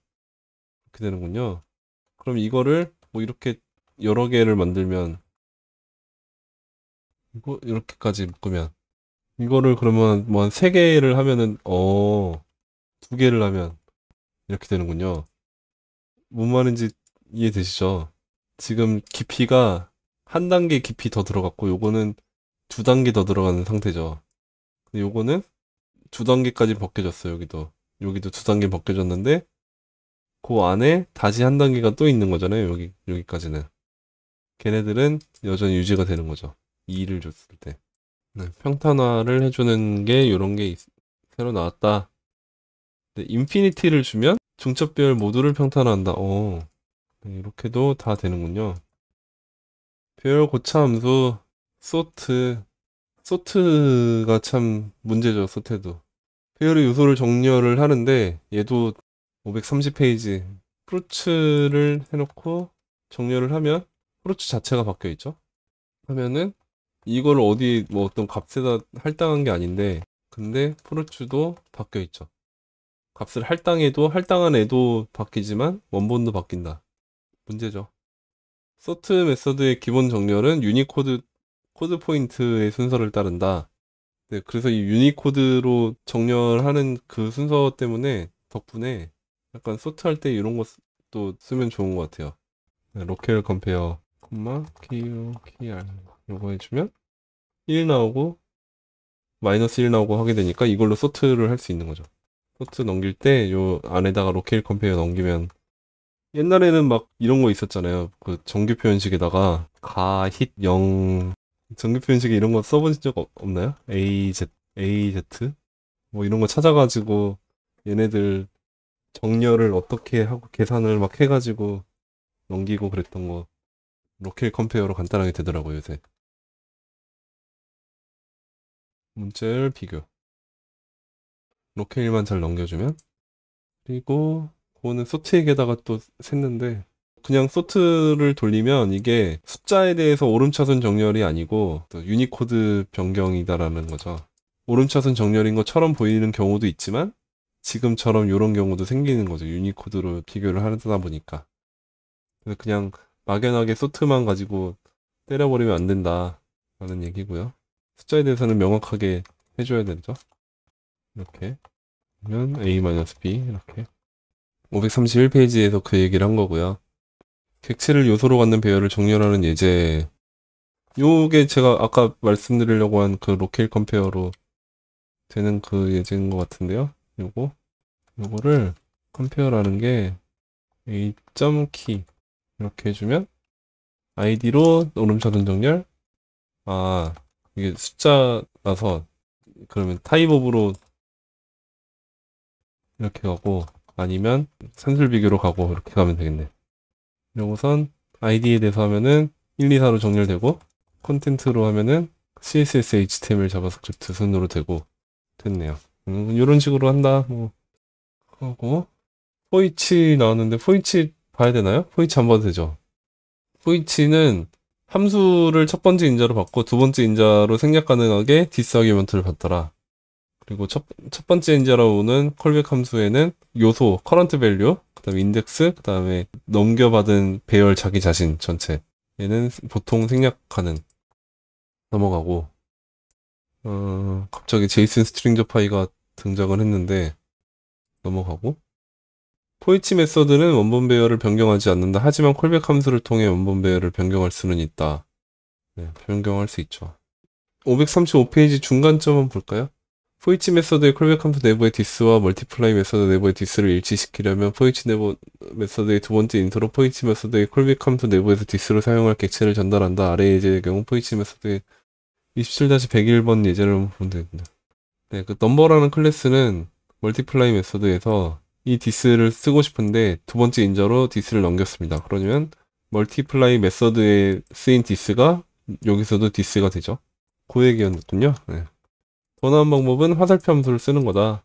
그렇게 되는군요. 그럼 이거를 뭐 이렇게 여러 개를 만들면, 이거 이렇게까지 묶으면, 이거를 그러면 뭐 한 3개를 하면은, 2개를 하면 이렇게 되는군요. 뭔 말인지 이해되시죠? 지금 깊이가 한 단계 깊이 더 들어갔고, 요거는 2단계 더 들어가는 상태죠. 근데 요거는 2단계까지 벗겨졌어요, 여기도 2단계 벗겨졌는데, 그 안에 다시 한 단계가 또 있는 거잖아요, 여기까지는. 걔네들은 여전히 유지가 되는 거죠. 2를 줬을 때. 네, 평탄화를 해주는 게 요런 게 새로 나왔다. 네, 인피니티를 주면 중첩별 모두를 평탄화한다. 네, 이렇게도 다 되는군요. 배열 고차 함수, 소트가 참 문제죠, 소트도. 배열의 요소를 정렬을 하는데, 얘도 530페이지, 프루츠를 해놓고 정렬을 하면, 프루츠 자체가 바뀌어 있죠? 하면은, 이걸 어디, 뭐 어떤 값에다 할당한 게 아닌데, 근데 프루츠도 바뀌어 있죠. 값을 할당한 애도 바뀌지만, 원본도 바뀐다. 문제죠. 소트 메서드의 기본 정렬은 코드 포인트의 순서를 따른다. 네, 그래서 이 유니코드로 정렬하는 그 순서 덕분에 약간 소트할 때 이런 것도 쓰면 좋은 것 같아요. 네, 로컬 컴페어, KR 이거 해주면 1 나오고 마이너스 1 나오고 하게 되니까 이걸로 소트를 할 수 있는 거죠. 소트 넘길 때 요 안에다가 로컬 컴페어 넘기면 옛날에는 막 이런 거 있었잖아요. 그 정규 표현식에다가 가, 힛, 0 정규 표현식에 이런 거 써보신 적 없나요? AZ 뭐 이런 거 찾아가지고 얘네들 정렬을 어떻게 하고 계산을 막 해가지고 넘기고 그랬던 거 로컬 컴페어로 간단하게 되더라고요, 요새. 문자열 비교. 로컬만 잘 넘겨주면 그리고 그거는 소트에게다가 또 샜는데 그냥 소트를 돌리면 이게 숫자에 대해서 오름차순 정렬이 아니고 또 유니코드 변경이다라는 거죠. 오름차순 정렬인 것처럼 보이는 경우도 있지만 지금처럼 이런 경우도 생기는 거죠. 유니코드로 비교를 하다 보니까. 그래서 그냥 막연하게 소트만 가지고 때려버리면 안 된다라는 얘기고요. 숫자에 대해서는 명확하게 해줘야 되죠. 이렇게 그러면 A-B 이렇게 531페이지에서 그 얘기를 한 거고요. 객체를 요소로 갖는 배열을 정렬하는 예제. 요게 제가 아까 말씀드리려고 한 그 로케일 컴페어로 되는 그 예제인 것 같은데요. 요거를 컴페어라는 게 A.key 이렇게 해주면 id로 오름차순 정렬. 아, 이게 숫자라서 그러면 타입업으로 이렇게 가고 아니면 산술 비교로 가고 이렇게 가면 되겠네. 요거선 id에 대해서 하면은 1, 2, 4로 정렬되고 콘텐트로 하면은 CSS, HTML, 자바스크립트 순으로 되고 됐네요. 이런 식으로 한다. 뭐 하고 포이치 나왔는데 포이치 봐야 되나요? 포이치 안 봐도 되죠. 포이치는 함수를 첫 번째 인자로 받고 두 번째 인자로 생략 가능하게 디스 아규먼트를 받더라. 그리고 첫 번째 인자로 오는 콜백 함수에는 요소, 커런트 밸류, 그 다음에 인덱스, 그 다음에 넘겨받은 배열 자기 자신 전체. 얘는 보통 생략하는 넘어가고, 갑자기 제이슨 스트링저 파이가 등장을 했는데, 넘어가고, 포이치 메서드는 원본 배열을 변경하지 않는다. 하지만 콜백 함수를 통해 원본 배열을 변경할 수는 있다. 네, 변경할 수 있죠. 535페이지 중간점 한번 볼까요? 포이치 메서드의 콜백 함수 내부의 디스와 멀티플라이 메서드 내부의 디스를 일치시키려면 포이치 메서드의 두 번째 인트로 포이치 메서드의 콜백 함수 내부에서 디스를 사용할 객체를 전달한다. 아래 예제의 경우 포이치 메서드의 27-101번 예제를 보면 됩니다. 네, 그 넘버라는 클래스는 멀티플라이 메서드에서 이 디스를 쓰고 싶은데 두 번째 인자로 디스를 넘겼습니다. 그러면 멀티플라이 메서드에 쓰인 디스가 여기서도 디스가 되죠. 그 얘기였군요. 네. 더 나은 방법은 화살표 함수를 쓰는 거다.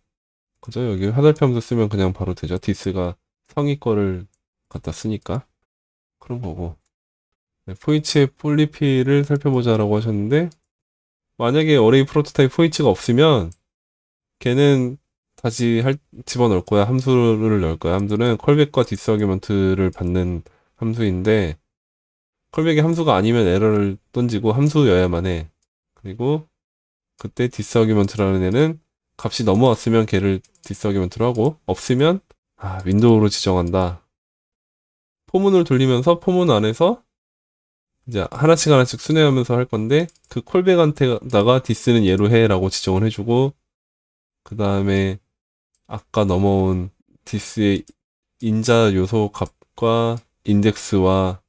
그죠? 여기 화살표 함수 쓰면 그냥 바로 되죠. 디스가 성의 거를 갖다 쓰니까. 그런 거고. 네, 포이치의 폴리피를 살펴보자라고 하셨는데, 만약에 어레이 프로토타입 포이치가 없으면 걔는 다시 집어넣을 거야. 함수를 넣을 거야. 함수는 컬백과 디스아규먼트를 받는 함수인데, 컬백이 함수가 아니면 에러를 던지고 함수여야만 해. 그리고 그때 디스아규먼트라는 애는 값이 넘어왔으면 걔를 디스아규먼트로 하고, 없으면 윈도우로 지정한다. 포문을 돌리면서 포문 안에서 이제 하나씩 하나씩 순회하면서 할 건데, 그 콜백한테다가 디스는 얘로 해라고 지정을 해주고, 그 다음에 아까 넘어온 디스의 인자 요소 값과 인덱스와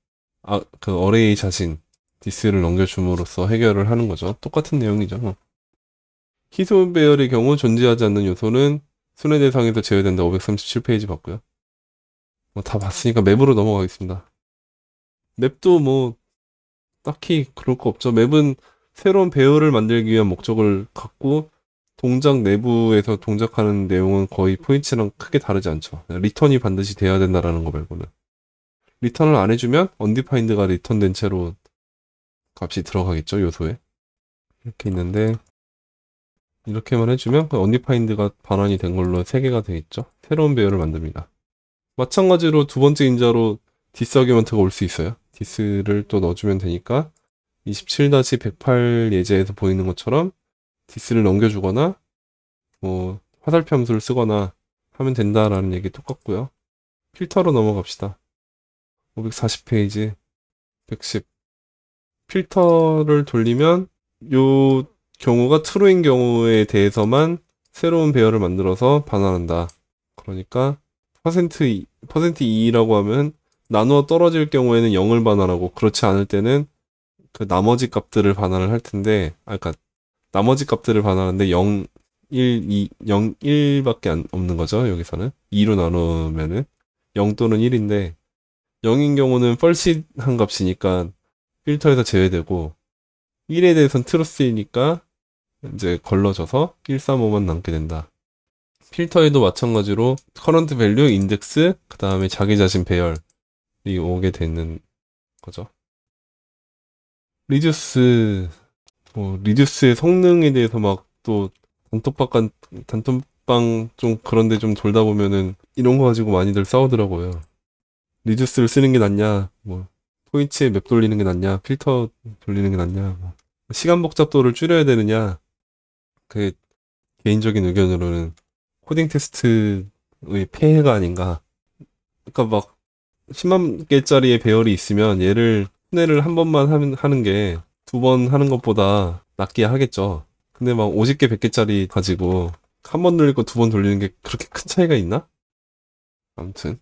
그 어레이 자신 디스를 넘겨줌으로써 해결을 하는 거죠. 똑같은 내용이죠. 희소 배열의 경우 존재하지 않는 요소는 순회 대상에서 제외된다. 537페이지 봤고요. 다 봤으니까 맵으로 넘어가겠습니다. 맵도 뭐 딱히 그럴 거 없죠. 맵은 새로운 배열을 만들기 위한 목적을 갖고 동작 내부에서 동작하는 내용은 거의 포인트랑 크게 다르지 않죠. 리턴이 반드시 돼야 된다라는 거 말고는. 리턴을 안 해주면 undefined가 리턴된 채로 값이 들어가겠죠, 요소에. 이렇게 있는데 이렇게만 해주면 그 undefined가 반환이 된 걸로 3개가 되겠죠. 새로운 배열을 만듭니다. 마찬가지로 두 번째 인자로 디스아규먼트가 올 수 있어요. 디스를 또 넣어주면 되니까 27-108 예제에서 보이는 것처럼 디스를 넘겨주거나 뭐 화살표 함수를 쓰거나 하면 된다라는 얘기 똑같고요. 필터로 넘어갑시다. 540페이지 110 필터를 돌리면 요 경우가 true인 경우에 대해서만 새로운 배열을 만들어서 반환한다. 그러니까 %2라고 하면 나누어 떨어질 경우에는 0을 반환하고, 그렇지 않을 때는 그 나머지 값들을 반환을 할 텐데, 그러니까 나머지 값들을 반환하는데 0, 1, 2, 0, 1밖에 없는 거죠. 여기서는 2로 나누면은 0 또는 1인데 0인 경우는 펄시한 값이니까 필터에서 제외되고, 1에 대해서는 트루스이니까 이제 걸러져서 135만 남게 된다. 필터에도 마찬가지로 커런트 밸류, 인덱스, 그 다음에 자기 자신 배열이 오게 되는 거죠. 리듀스의 성능에 대해서 막 또 단톡방 좀 그런데 좀 돌다 보면은 이런 거 가지고 많이들 싸우더라고요. 리듀스를 쓰는 게 낫냐, 뭐 포인트에 맵 돌리는 게 낫냐, 필터 돌리는 게 낫냐, 뭐 시간 복잡도를 줄여야 되느냐. 그 개인적인 의견으로는 코딩 테스트의 폐해가 아닌가. 그러니까 막 10만 개짜리의 배열이 있으면 얘를 순회를 한 번만 하는 게 2번 하는 것보다 낫게 하겠죠. 근데 막 50개, 100개짜리 가지고 한 번 돌리고 2번 돌리는 게 그렇게 큰 차이가 있나? 아무튼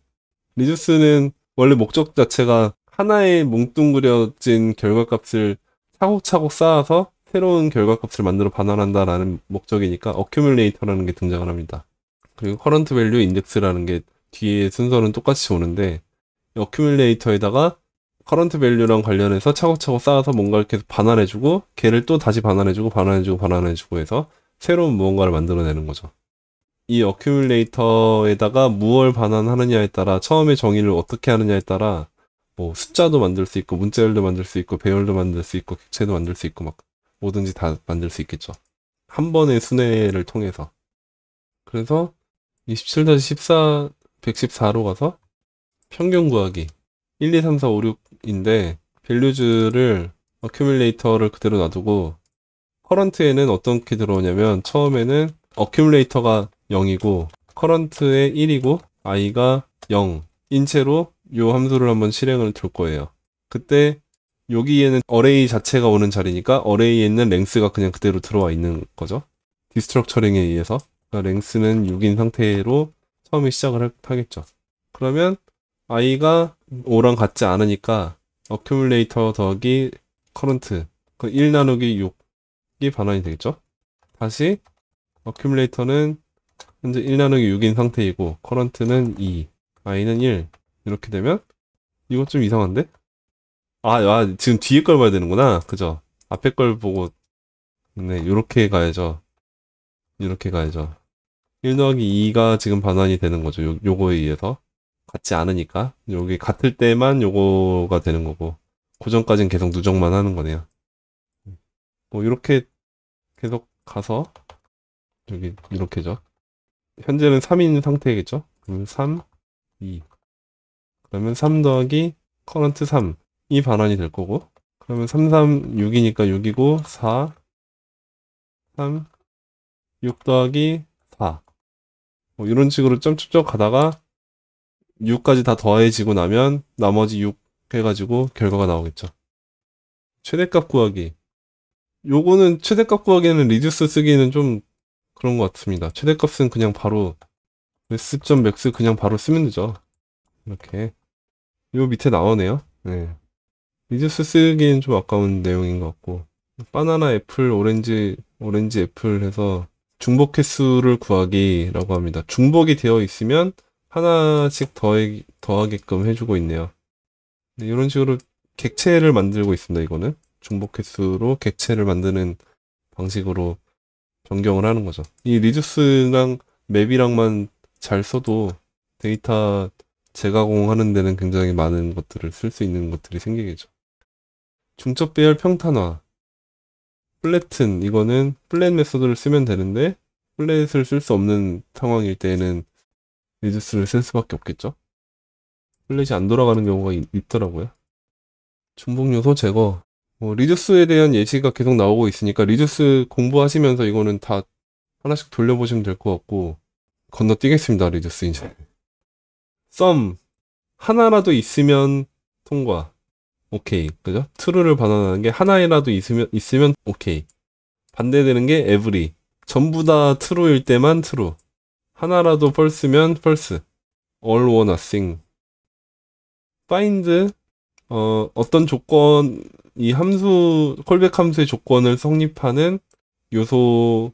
리듀스는 원래 목적 자체가 하나의 뭉뚱그려진 결과값을 차곡차곡 쌓아서 새로운 결과값을 만들어 반환한다라는 목적이니까 어큐뮬레이터라는 게 등장을 합니다. 그리고 커런트 밸류 인덱스라는 게 뒤에 순서는 똑같이 오는데, 어큐뮬레이터에다가 커런트 밸류랑 관련해서 차곡차곡 쌓아서 뭔가를 계속 반환해주고, 걔를 또 다시 반환해주고 해서 새로운 무언가를 만들어내는 거죠. 이 어큐뮬레이터에다가 무엇을 반환하느냐에 따라, 처음에 정의를 어떻게 하느냐에 따라 뭐 숫자도 만들 수 있고 문자열도 만들 수 있고 배열도 만들 수 있고 객체도 만들 수 있고 막 뭐든지 다 만들 수 있겠죠. 한 번의 순회를 통해서. 그래서 27-14 114로 가서 평균 구하기 1, 2, 3, 4, 5, 6인데 밸류즈를 어큐뮬레이터를 그대로 놔두고, 커런트에는 어떻게 들어오냐면 처음에는 어큐뮬레이터가 0이고 커런트에 1이고 i가 0인 채로 요 함수를 한번 실행을 둘 거예요. 그때 여기에는 어레이 자체가 오는 자리니까 어레이에 있는 랭스가 그냥 그대로 들어와 있는 거죠. 디스트럭처링에 의해서. 그러니까 랭스는 6인 상태로 처음에 시작을 하겠죠. 그러면 i가 5랑 같지 않으니까 어큐뮬레이터 더하기 커런트, 그 1 나누기 6이 반환이 되겠죠. 다시 어큐뮬레이터는 현재 1 나누기 6인 상태이고 커런트는 2, i는 1. 이렇게 되면 이거 좀 이상한데? 지금 뒤에 걸 봐야 되는구나. 그죠? 앞에 걸 보고, 네, 요렇게 가야죠. 이렇게 가야죠. 1 더하기 2가 지금 반환이 되는 거죠. 요거에 의해서. 같지 않으니까. 여기 같을 때만 요거가 되는 거고. 고전까지는 계속 누적만 하는 거네요. 뭐 이렇게 계속 가서 여기 이렇게죠. 현재는 3인 상태겠죠. 그러면 3, 2. 그러면 3 더하기 커런트 3이 반환이 될 거고, 그러면 3, 3, 6이니까 6이고 4, 3, 6 더하기 4. 뭐 이런 식으로 점점점 가다가 6까지 다 더해지고 나면 나머지 6 해가지고 결과가 나오겠죠. 최대값 구하기. 요거는 최대값 구하기에는 리듀스 쓰기는 좀 그런 것 같습니다. 최대값은 그냥 바로 s.max 그냥 바로 쓰면 되죠. 이렇게 요 밑에 나오네요. 네. 리듀스 쓰기엔 좀 아까운 내용인 것 같고, 바나나 애플 오렌지 애플 해서 중복 횟수를 구하기라고 합니다. 중복이 되어 있으면 하나씩 더하게끔 해주고 있네요. 네, 이런 식으로 객체를 만들고 있습니다. 이거는 중복 횟수로 객체를 만드는 방식으로 변경을 하는 거죠. 이 리듀스랑 맵이랑만 잘 써도 데이터 재가공하는 데는 굉장히 많은 것들을 쓸 수 있는 것들이 생기겠죠. 중첩 배열 평탄화, 플랫은 이거는 플랫 메소드를 쓰면 되는데 플랫을 쓸 수 없는 상황일 때에는 리듀스를 쓸 수밖에 없겠죠. 플랫이 안 돌아가는 경우가 있더라고요. 중복 요소 제거. 리듀스에 대한 예시가 계속 나오고 있으니까 리듀스 공부하시면서 이거는 다 하나씩 돌려보시면 될 것 같고, 건너뛰겠습니다. 리듀스 이제. 썸 하나라도 있으면 통과. 오케이. 그죠? true를 반환하는 게 하나라도 있으면 오케이. 반대되는 게 every. 전부 다 true일 때만 true. 하나라도 false면 false. all or nothing. find 어떤 조건, 이 함수, 콜백 함수의 조건을 성립하는 요소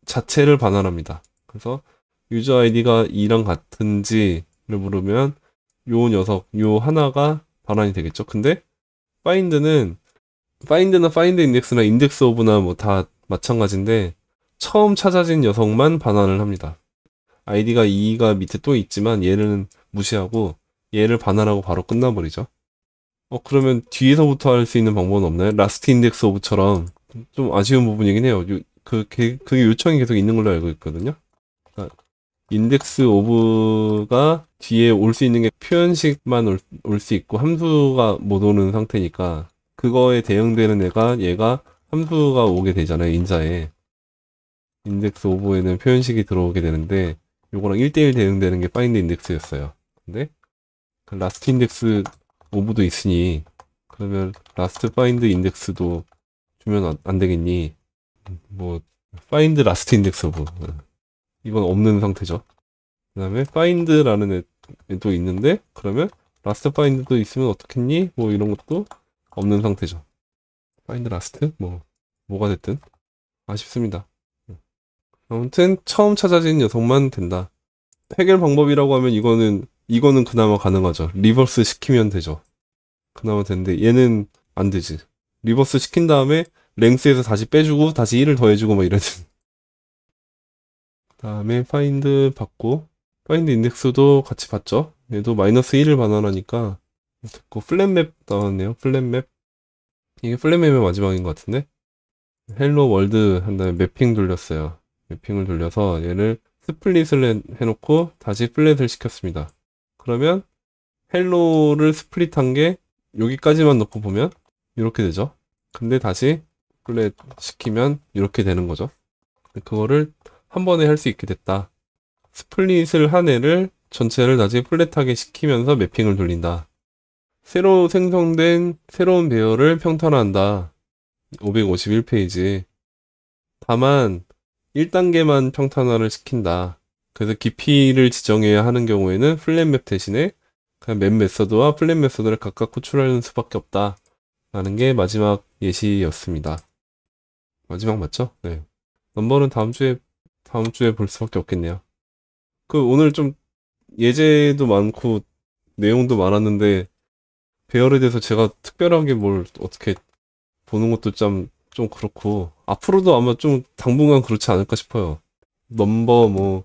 자체를 반환합니다. 그래서 유저 아이디가 2랑 같은지를 물으면 요 녀석, 요 하나가 반환이 되겠죠. 근데 find나 find index나 index of나 뭐 다 마찬가지인데 처음 찾아진 녀석만 반환을 합니다. 아이디가 2가 밑에 또 있지만 얘는 무시하고 얘를 반환하고 바로 끝나버리죠. 그러면 뒤에서부터 할 수 있는 방법은 없나요? 라스트 인덱스 오브처럼 좀 아쉬운 부분이긴 해요. 그게 요청이 계속 있는 걸로 알고 있거든요. 그러니까 인덱스 오브가 뒤에 올 수 있는 게 표현식만 올 수 있고 함수가 못 오는 상태니까 그거에 대응되는 얘가 함수가 오게 되잖아요. 인자에. 인덱스 오브에는 표현식이 들어오게 되는데 요거랑 1대1 대응되는 게 파인드 인덱스였어요. 근데 그 라스트 인덱스 오브도 있으니 그러면 라스트 파인드 인덱스도 주면 안 되겠니? 뭐 파인드 라스트 인덱스 오브 이건 없는 상태죠. 그 다음에 find라는 애도 있는데 그러면 라스트 파인드도 있으면 어떻겠니? 뭐 이런 것도 없는 상태죠. find last 뭐가 됐든 아쉽습니다. 아무튼 처음 찾아진 녀석만 된다. 해결 방법이라고 하면 이거는 그나마 가능하죠. 리버스 시키면 되죠. 그나마 되는데 얘는 안 되지. 리버스 시킨 다음에 랭스에서 다시 빼주고 다시 1을 더해주고 막 이러지. 다음에 find 받고 find 인덱스도 같이 받죠. 얘도 마이너스 1을 반환하니까 됐고 플랫맵 나왔네요. 플랫맵. 이게 플랫맵의 마지막인 것 같은데 헬로 월드 한 다음에 매핑 돌렸어요. 매핑을 돌려서 얘를 스플릿을 해놓고 다시 플랫을 시켰습니다. 그러면 헬로를 스플릿한 게 여기까지만 놓고 보면 이렇게 되죠. 근데 다시 플랫 시키면 이렇게 되는 거죠. 그거를 한 번에 할 수 있게 됐다. 스플릿을 한 애를 전체를 다시 플랫하게 시키면서 매핑을 돌린다. 새로 생성된 새로운 배열을 평탄화한다. 551페이지. 다만 1단계만 평탄화를 시킨다. 그래서 깊이를 지정해야 하는 경우에는 플랫맵 대신에 그냥 맵 메서드와 플랫 메서드를 각각 호출하는 수밖에 없다. 라는 게 마지막 예시였습니다. 마지막 맞죠? 네. 넘버는 다음 주에 볼 수밖에 없겠네요. 오늘 좀 예제도 많고 내용도 많았는데 배열에 대해서 제가 특별하게 뭘 어떻게 보는 것도 좀 그렇고 앞으로도 아마 좀 당분간 그렇지 않을까 싶어요. 넘버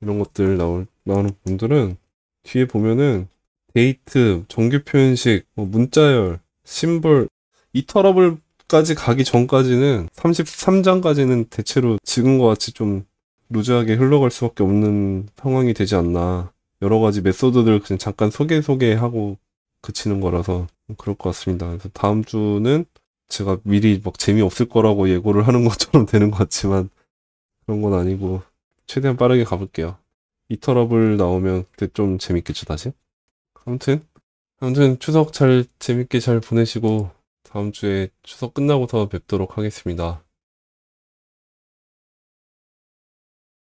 이런 것들 나오는 분들은 뒤에 보면은 데이트, 정규 표현식, 문자열 심볼, 이터러블까지 가기 전까지는 33장까지는 대체로 지금과 같이 좀 루즈하게 흘러갈 수밖에 없는 상황이 되지 않나. 여러 가지 메소드들 그냥 잠깐 소개하고 그치는 거라서 그럴 것 같습니다. 그래서 다음 주는 제가 미리 막 재미없을 거라고 예고를 하는 것처럼 되는 것 같지만 그런 건 아니고 최대한 빠르게 가볼게요. 이터러블 나오면 그때 좀 재밌겠죠, 다시? 아무튼 추석 잘 재밌게 잘 보내시고 다음 주에 추석 끝나고 더 뵙도록 하겠습니다.